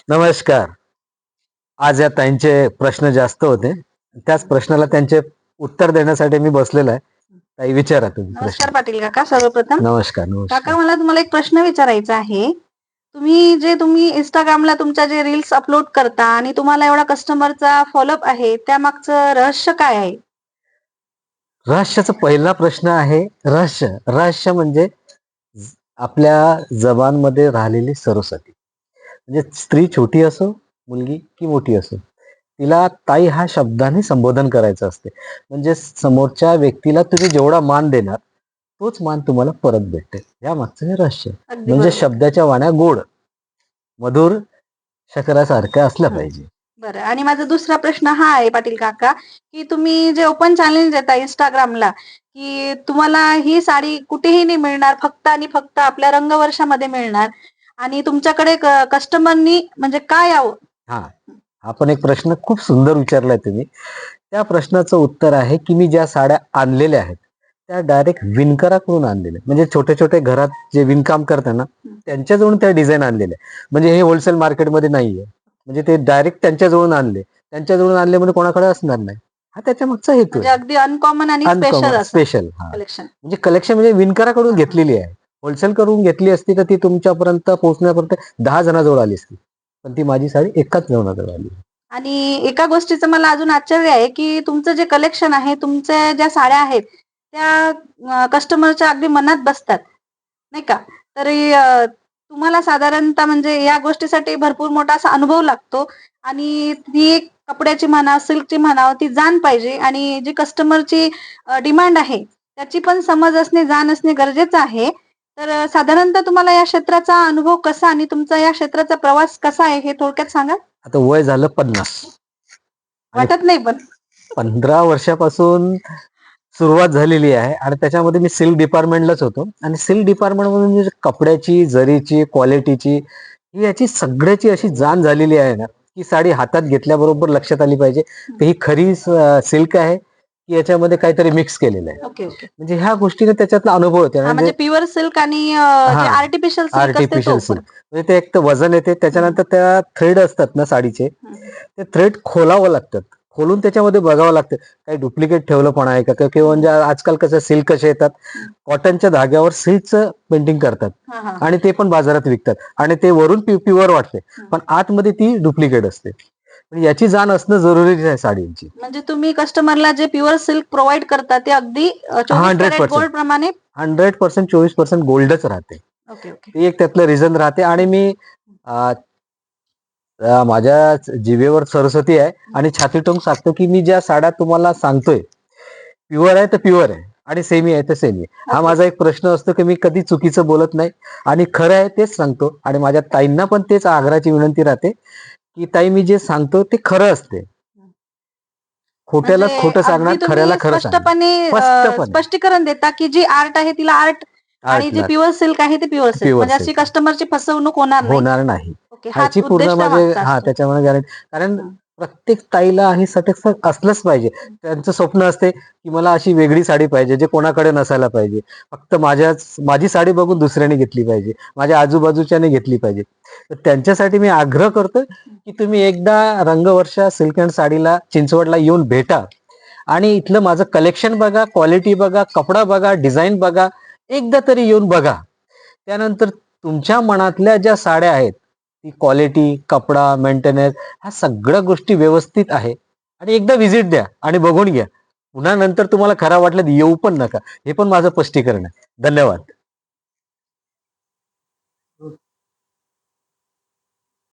नमस्कार. आज या ताईंचे प्रश्न जास्त होते. त्याच प्रश्नाला त्यांचे उत्तर देण्यासाठी मी बसलेलो आहे. ताई विचारा तुम्ही नमस्कार प्रश्न. पाटील काका. सर्वप्रथम नमस्कार काका, नमस्कार. मला तुम्हाला एक प्रश्न विचारायचा आहे. तुम्ही इंस्टाग्रामला तुमच्या जे रील्स अपलोड करता आणि तुम्हाला एवढा कस्टमरचा फॉलोअप आहे, त्या मागचं रहस्य काय आहे? रहस्याचा पहिला प्रश्न आहे रहस्य. रहस्य म्हणजे आपल्या जबानमध्ये राहिलेली सरस्वती. म्हणजे स्त्री छोटी असो, मुलगी की मोठी असो, तिला ताई हा शब्दाने संबोधन करायचं असते. म्हणजे समोरच्या व्यक्तीला तुम्ही जेवढा मान देणार तोच मान तुम्हाला परत भेटेल. या मागचं हे रहस्य. अगदी म्हणजे बरोबर. शब्दाच्या वाण्या गोड, मधुर शकरासारख्या असल्या पाहिजे. बरं, आणि माझा दुसरा प्रश्न हा आहे पाटील काका, की तुम्ही जे ओपन चॅलेंज देता इंस्टाग्रामला, की तुम्हाला ही साडी कुठेही नाही मिळणार, फक्त आणि फक्त आपल्या रंगवर्षामध्ये मिळणार आणि तुमच्याकडे कस्टमरनी म्हणजे काय यावं? हा हा पण एक प्रश्न खूप सुंदर विचारलाय तुम्ही. त्या प्रश्नाचं उत्तर आहे की मी ज्या साड्या आणलेल्या आहेत त्या डायरेक्ट विणकराकडून आणलेल्या. म्हणजे छोटे छोटे घरात जे विणकाम करतात ना, त्यांच्याजवळून त्या डिझाईन आणलेल्या. म्हणजे हे होलसेल मार्केटमध्ये नाहीये. म्हणजे ते डायरेक्ट त्यांच्याजवळून आणले. त्यांच्याजवळून आणले म्हणजे कोणाकडे असणार नाही. हा त्याच्या मागचा हेतू म्हणजे आहे. अगदी अनकॉमन आणि स्पेशल असं स्पेशल कलेक्शन. म्हणजे कलेक्शन म्हणजे विणकराकडून घेतलेली आहे. होलसेल करून घेतली असती तर ती तुमच्यापर्यंत पोहोचण्यापर्यंत 10 जणांजवळ आली असती. पण ती माझी साडी एकाच जणाजवळ आली. आणि एका गोष्टीचं मला अजून आश्चर्य आहे, की तुमचं जे कलेक्शन आहे, तुमच्या ज्या साड्या आहेत, त्या कस्टमरच्या अगदी मनात बसतात, नाही का? तरी तुम्हाला साधारणतः म्हणजे या गोष्टीसाठी भरपूर मोठा असा अनुभव लागतो आणि ती एक कपड्याची म्हणा, सिल्कची म्हणा, ती जाण पाहिजे आणि जी कस्टमरची डिमांड आहे, त्याची पण समज असणे, जाण असणे गरजेचं आहे. तर साधारणतः तुम्हाला या क्षेत्राचा अनुभव कसा आणि तुमचा या क्षेत्राचा प्रवास कसा आहे, हे थोडक्यात सांगा? आता वय झालं 50 आणि वाटत नाही पण. 15 वर्षापासून सुरुवात झालेली आहे आणि त्याच्यामध्ये मी सिल्क डिपार्टमेंटलाच होतो. आणि सिल्क डिपार्टमेंट मधून कपड्याची, जरीची, क्वालिटीची ही याची सगळ्याची अशी जाण झालेली आहे ना, की साडी हातात घेतल्याबरोबर लक्षात आली पाहिजे की ही खरी सिल्क आहे की याच्यामध्ये काहीतरी मिक्स केलेलं आहे. Okay, okay. म्हणजे ह्या गोष्टीने त्याच्यातला अनुभव होते. म्हणजे प्युअर सिल्क आणि जे हा आर्टिफिशियल सिल्क असते आर्टिफिशियल तो सिल्क पण. म्हणजे ते एक तर वजन येते. त्याच्यानंतर त्या थ्रेड असतात ना साडीचे, ते थ्रेड खोलावं लागतात. खोलून त्याच्यामध्ये बघावं लागतं काही डुप्लिकेट ठेवलं पण आहे का, किंवा म्हणजे आजकाल कसं सिल्क कसे येतात, कॉटनच्या धाग्यावर सिल्कचं पेंटिंग करतात आणि ते पण बाजारात विकतात आणि ते वरून प्युअर वाटते पण आतमध्ये ती डुप्लिकेट असते. पण याची जाण असणं जरुरी आहे साडींची. म्हणजे तुम्ही कस्टमरला जे प्युअर सिल्क प्रोव्हाइड करता ते अगदी 24 कॅरेट गोल्ड प्रमाणे 100% 24% गोल्डच राहते. Okay, okay. ते एक त्यातलं रिझन राहते. आणि मी माझ्या जिभेवर सरस्वती आहे आणि छाती टोंग सांगतो की मी ज्या साड्या तुम्हाला सांगतोय प्युअर आहे तर प्युअर आहे आणि सेमी आहे तर सेमी. हा माझा एक प्रश्न असतो की मी कधी चुकीचं बोलत नाही आणि खरं आहे तेच सांगतो. आणि माझ्या ताईंना पण तेच आग्रहाची विनंती राहते की ताई मी जे सांगतो ते खरं असते. खोट्याला म्हणजे खोटं सांगणार, अगदी खऱ्याला तुम्ही खरं सांगणार. स्पष्टपणे स्पष्टीकरण देता की जी आर्ट आहे तिला आर्ट आणि जे आर्टला प्युअर सिल्क आहे ते प्युअर सिल्क, प्युअर म्हणजे अशी सिल्क कस्टमरची फसवणूक होणार नाही. होणार नाही. ओके, हाच ह्याची पूर्ण उद्देश माझे त्यामागचा असतो. त्याच्यामुळे गॅरंटी. कारण प्रत्येक ताईला हे सॅटिस्फाय असलंच पाहिजे. त्यांचं स्वप्न असते की मला अशी वेगळी साडी पाहिजे जे कोणाकडे नसायला पाहिजे. फक्त माझी साडी बघून दुसऱ्याने घेतली पाहिजे, माझ्या आजूबाजूच्याने घेतली पाहिजे. तर त्यांच्यासाठी मी आग्रह करतो की तुम्ही एकदा रंगवर्षा सिल्क अँड साडीला चिंचवडला येऊन भेटा आणि इथलं माझं कलेक्शन बघा, क्वालिटी बघा, कपडा बघा, डिझाईन बघा. एकदा तरी येऊन बघा. त्यानंतर तुमच्या मनातल्या ज्या साड्या आहेत ती क्वालिटी, कपडा, मेंटेनन्स ह्या सगळ्या गोष्टी व्यवस्थित आहे आणि एकदा व्हिजिट द्या आणि बघून घ्या. पुन्हा नंतर तुम्हाला खरा वाटलं येऊ पण नका. हे पण माझं स्पष्टीकरण आहे. धन्यवाद.